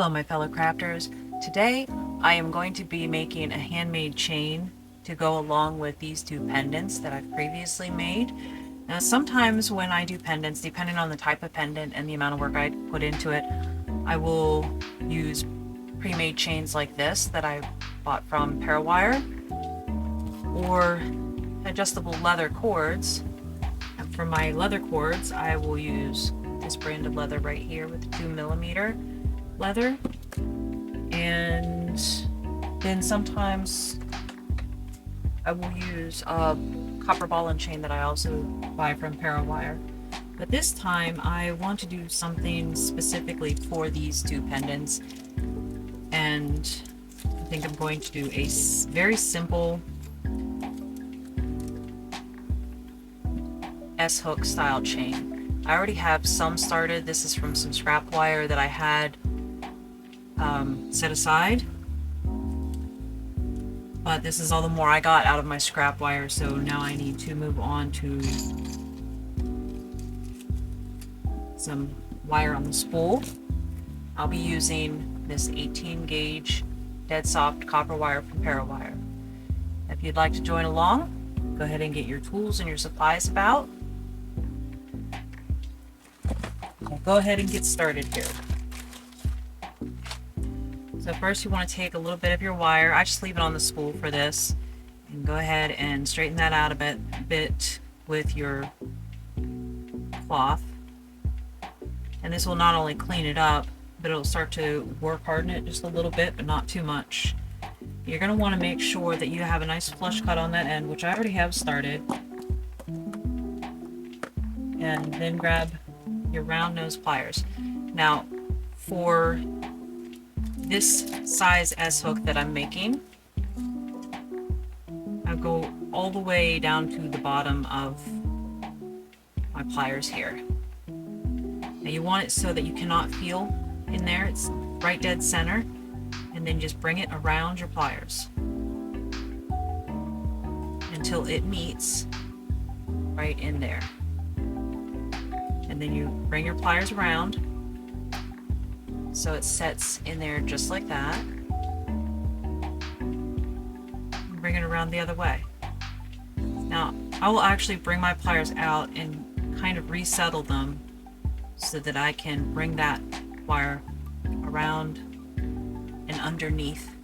Hello my fellow crafters. Today I am going to be making a handmade chain to go along with these two pendants that I've previously made. Now sometimes when I do pendants, depending on the type of pendant and the amount of work I put into it, I will use pre-made chains like this that I bought from Parawire, or adjustable leather cords. And for my leather cords I will use this brand of leather right here with 2mm leather. And then sometimes I will use a copper ball and chain that I also buy from Parawire. But this time I want to do something specifically for these two pendants, and I think I'm going to do a very simple S-hook style chain. I already have some started. This is from some scrap wire that I had set aside, but this is all the more I got out of my scrap wire, so now I need to move on to some wire on the spool. I'll be using this 18 gauge dead soft copper wire from Parawire. If you'd like to join along, go ahead and get your tools and your supplies about. I'll go ahead and get started here. So first you want to take a little bit of your wire. I just leave it on the spool for this, and go ahead and straighten that out a bit with your cloth. And this will not only clean it up, but it'll start to work harden it just a little bit, but not too much. You're going to want to make sure that you have a nice flush cut on that end, which I already have started. And then grab your round nose pliers. Now for this size S hook that I'm making, I'll go all the way down to the bottom of my pliers here. Now you want it so that you cannot feel in there, it's right dead center, and then just bring it around your pliers until it meets right in there. And then you bring your pliers around so it sets in there just like that. And bring it around the other way. Now I will actually bring my pliers out and kind of resettle them so that I can bring that wire around and underneath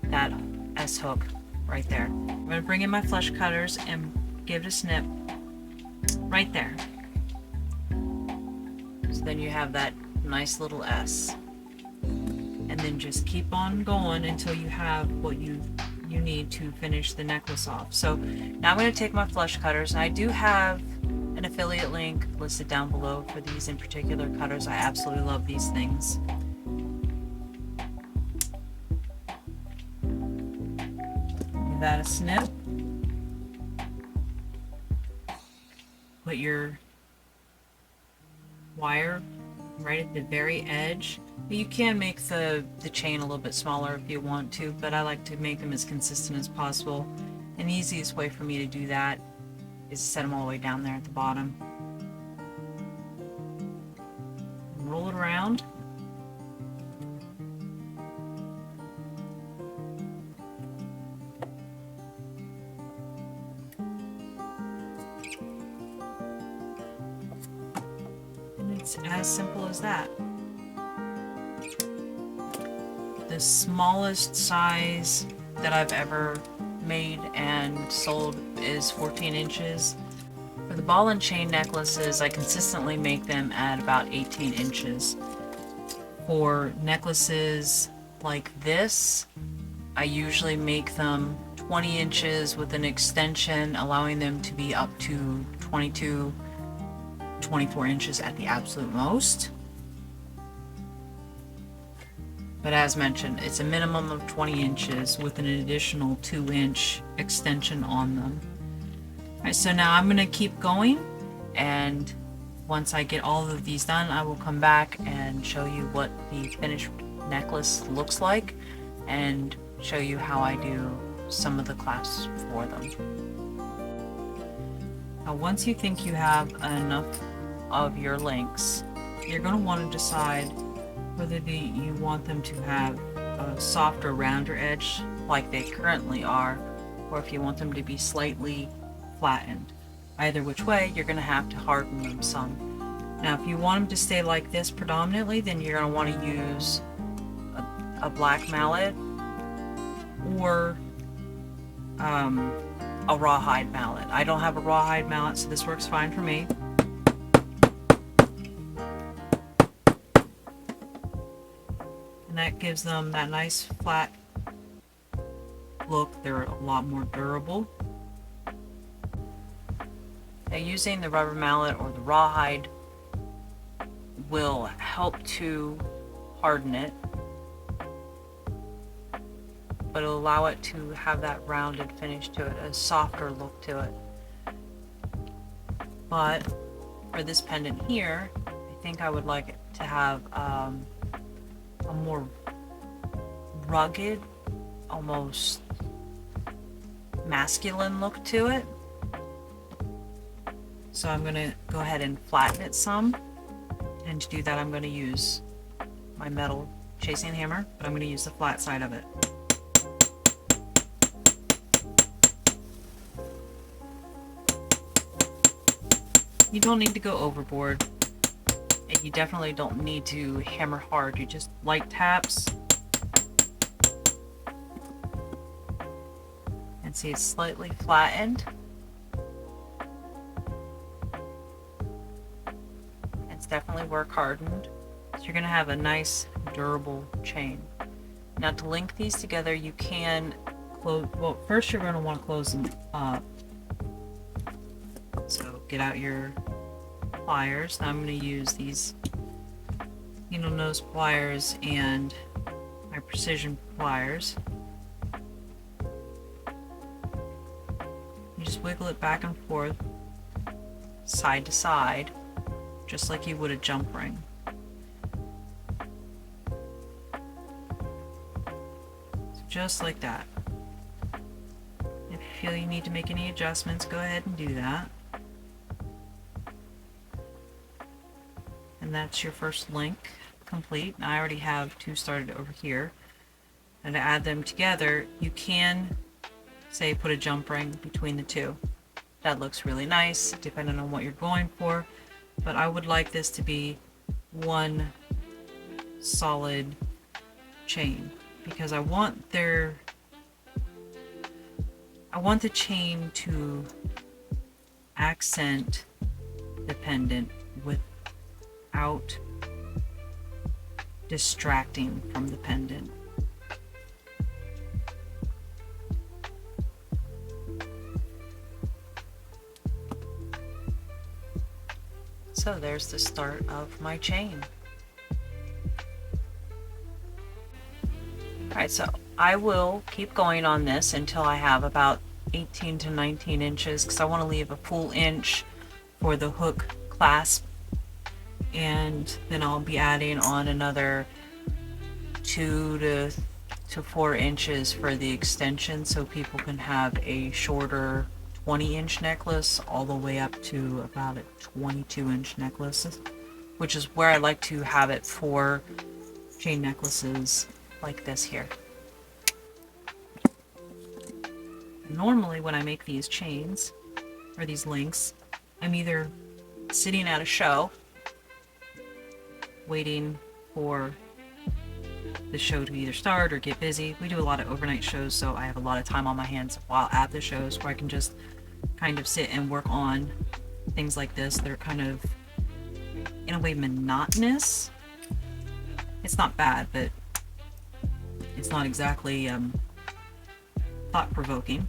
that S hook right there. I'm going to bring in my flush cutters and give it a snip right there. So then you have that nice little S, and then just keep on going until you have what you need to finish the necklace off. So now I'm going to take my flush cutters, and I do have an affiliate link listed down below for these in particular cutters. I absolutely love these things. Give that a snip. Put your wire right at the very edge. You can make the chain a little bit smaller if you want to, but I like to make them as consistent as possible. And the easiest way for me to do that is to set them all the way down there at the bottom. And roll it around. It's as simple as that. The smallest size that I've ever made and sold is 14 inches. For the ball and chain necklaces, I consistently make them at about 18 inches. For necklaces like this, I usually make them 20 inches with an extension, allowing them to be up to 22 24 inches at the absolute most. But as mentioned, it's a minimum of 20 inches with an additional 2-inch extension on them. Alright, so now I'm going to keep going, and once I get all of these done, I will come back and show you what the finished necklace looks like and show you how I do some of the clasps for them. Now once you think you have enough of your links, you're going to want to decide whether you want them to have a softer, rounder edge like they currently are, or if you want them to be slightly flattened. Either which way, you're going to have to harden them some. Now, if you want them to stay like this predominantly, then you're going to want to use a black mallet or a rawhide mallet. I don't have a rawhide mallet, so this works fine for me. And that gives them that nice flat look. They're a lot more durable. Now, using the rubber mallet or the rawhide will help to harden it, but it'll allow it to have that rounded finish to it, a softer look to it. But for this pendant here, I think I would like it to have a more rugged, almost masculine look to it. So I'm going to go ahead and flatten it some, and to do that I'm going to use my metal chasing hammer, but I'm going to use the flat side of it. You don't need to go overboard, and you definitely don't need to hammer hard. You just light taps, and see it's slightly flattened. It's definitely work hardened, so you're going to have a nice durable chain. Now, to link these together, you can close. Well, first you're going to want to close them up. So get out your pliers. Now I'm going to use these needle nose pliers and my precision pliers. You just wiggle it back and forth, side to side, just like you would a jump ring. So just like that. If you feel you need to make any adjustments, go ahead and do that. And that's your first link complete. Now I already have two started over here. And to add them together, you can say put a jump ring between the two. That looks really nice depending on what you're going for, but I would like this to be one solid chain because I want the chain to accent the pendant without distracting from the pendant. So there's the start of my chain. Alright, so I will keep going on this until I have about 18 to 19 inches because I want to leave a full inch for the hook clasp, and then I'll be adding on another 2 to 4 inches for the extension so people can have a shorter 20-inch necklace all the way up to about a 22-inch necklace, which is where I like to have it for chain necklaces like this here. Normally when I make these chains or these links, I'm either sitting at a show waiting for the show to either start or get busy. We do a lot of overnight shows, so I have a lot of time on my hands while at the shows where I can just kind of sit and work on things like this. They're kind of, in a way, monotonous. It's not bad, but it's not exactly thought-provoking.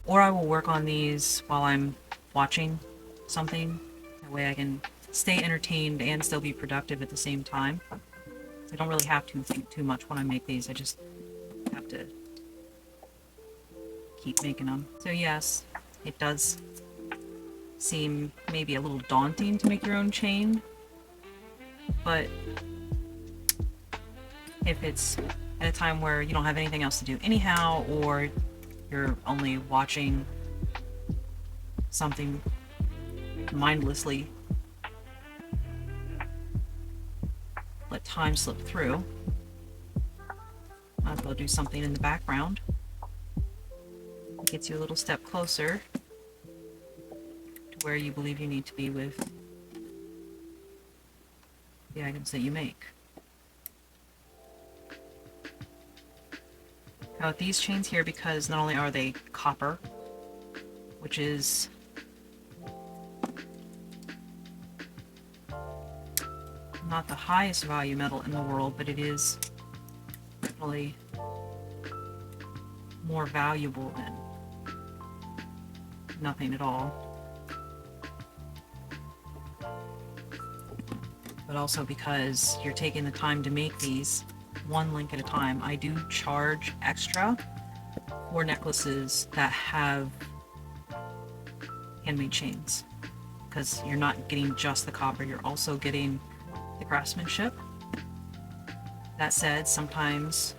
Or I will work on these while I'm watching something. That way I can stay entertained and still be productive at the same time. I don't really have to think too much when I make these. I just have to keep making them. So yes, it does seem maybe a little daunting to make your own chain, but if it's at a time where you don't have anything else to do anyhow, or you're only watching something let time slip through. Might as well do something in the background. It gets you a little step closer to where you believe you need to be with the items that you make. Now with these chains here, because not only are they copper, which is not the highest value metal in the world, but it is definitely more valuable than nothing at all. But also because you're taking the time to make these one link at a time. I do charge extra for necklaces that have handmade chains, because you're not getting just the copper, you're also getting the craftsmanship. That said, sometimes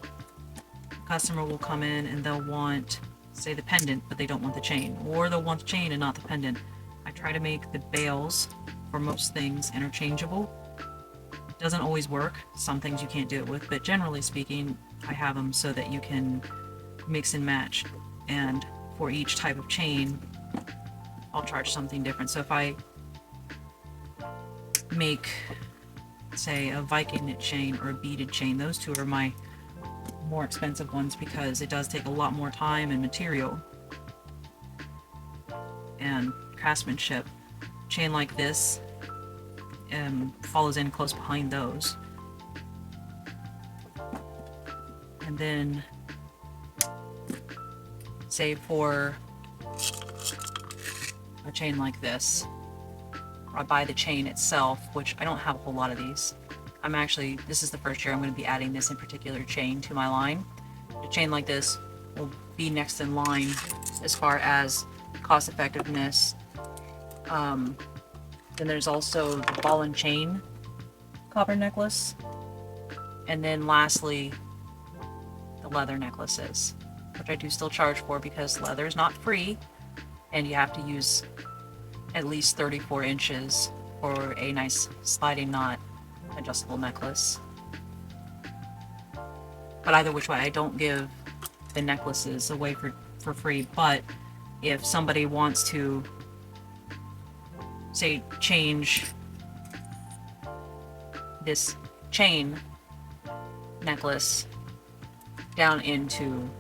a customer will come in and they'll want, say, the pendant, but they don't want the chain, or they'll want the chain and not the pendant. I try to make the bails for most things interchangeable. It doesn't always work. Some things you can't do it with, but generally speaking, I have them so that you can mix and match. And for each type of chain, I'll charge something different. So if I make, say, a Viking knit chain or a beaded chain, those two are my more expensive ones because it does take a lot more time and material and craftsmanship. Chain like this follows in close behind those. And then, say for a chain like this, I buy the chain itself, which I don't have a whole lot of these. This is the first year I'm going to be adding this in particular chain to my line. A chain like this will be next in line as far as cost effectiveness. Then there's also the ball and chain copper necklace. And then lastly, the leather necklaces, which I do still charge for because leather is not free and you have to use at least 34 inches for a nice sliding knot adjustable necklace. But either which way, I don't give the necklaces away for free. But if somebody wants to, say, change this chain necklace down into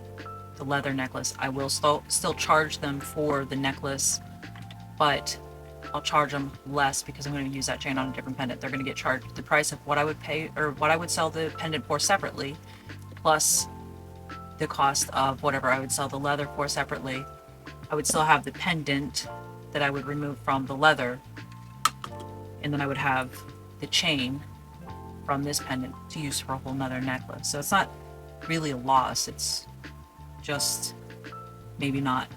the leather necklace, I will still charge them for the necklace, but I'll charge them less because I'm going to use that chain on a different pendant. They're going to get charged the price of what I would pay, or what I would sell the pendant for separately, plus the cost of whatever I would sell the leather for separately. I would still have the pendant that I would remove from the leather, and then I would have the chain from this pendant to use for a whole nother necklace. So it's not really a loss, it's just maybe not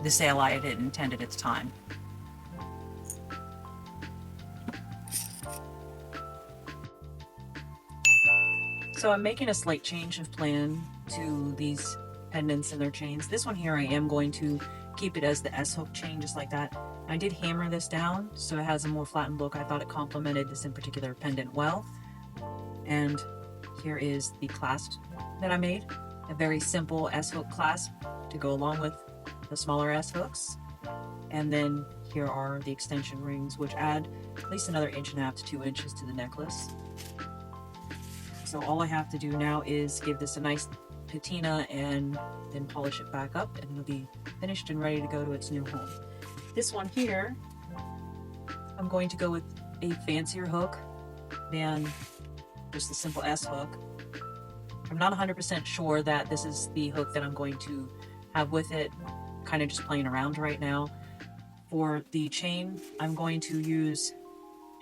the sale I had intended at the time. So I'm making a slight change of plan to these pendants and their chains. This one here, I am going to keep it as the S-hook chain, just like that. I did hammer this down so it has a more flattened look. I thought it complemented this in particular pendant well. And here is the clasp that I made. A very simple S-hook clasp to go along with the smaller S-hooks. And then here are the extension rings, which add at least another 1.5 to 2 inches to the necklace. So all I have to do now is give this a nice patina and then polish it back up, and it'll be finished and ready to go to its new home. This one here, I'm going to go with a fancier hook than just the simple S hook. I'm not 100% sure that this is the hook that I'm going to have with it, kind of just playing around right now. For the chain, I'm going to use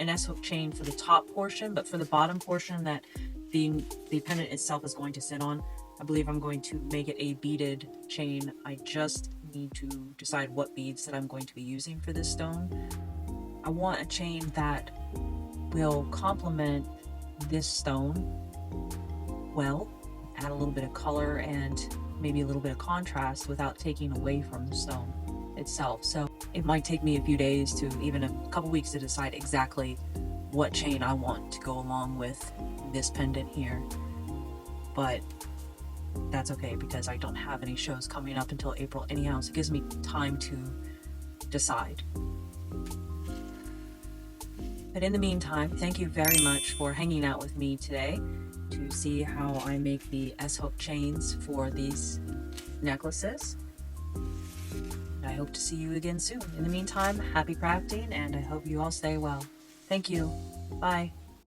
an S-hook chain for the top portion, but for the bottom portion that the pendant itself is going to sit on, I believe I'm going to make it a beaded chain. I just need to decide what beads that I'm going to be using for this stone. I want a chain that will complement this stone well, add a little bit of color and maybe a little bit of contrast without taking away from the stone itself. So it might take me a few days to even a couple weeks to decide exactly what chain I want to go along with this pendant here. But that's okay because I don't have any shows coming up until April anyhow, so it gives me time to decide. But in the meantime, thank you very much for hanging out with me today to see how I make the S-hook chains for these necklaces. I hope to see you again soon. In the meantime, happy crafting, and I hope you all stay well. Thank you. Bye.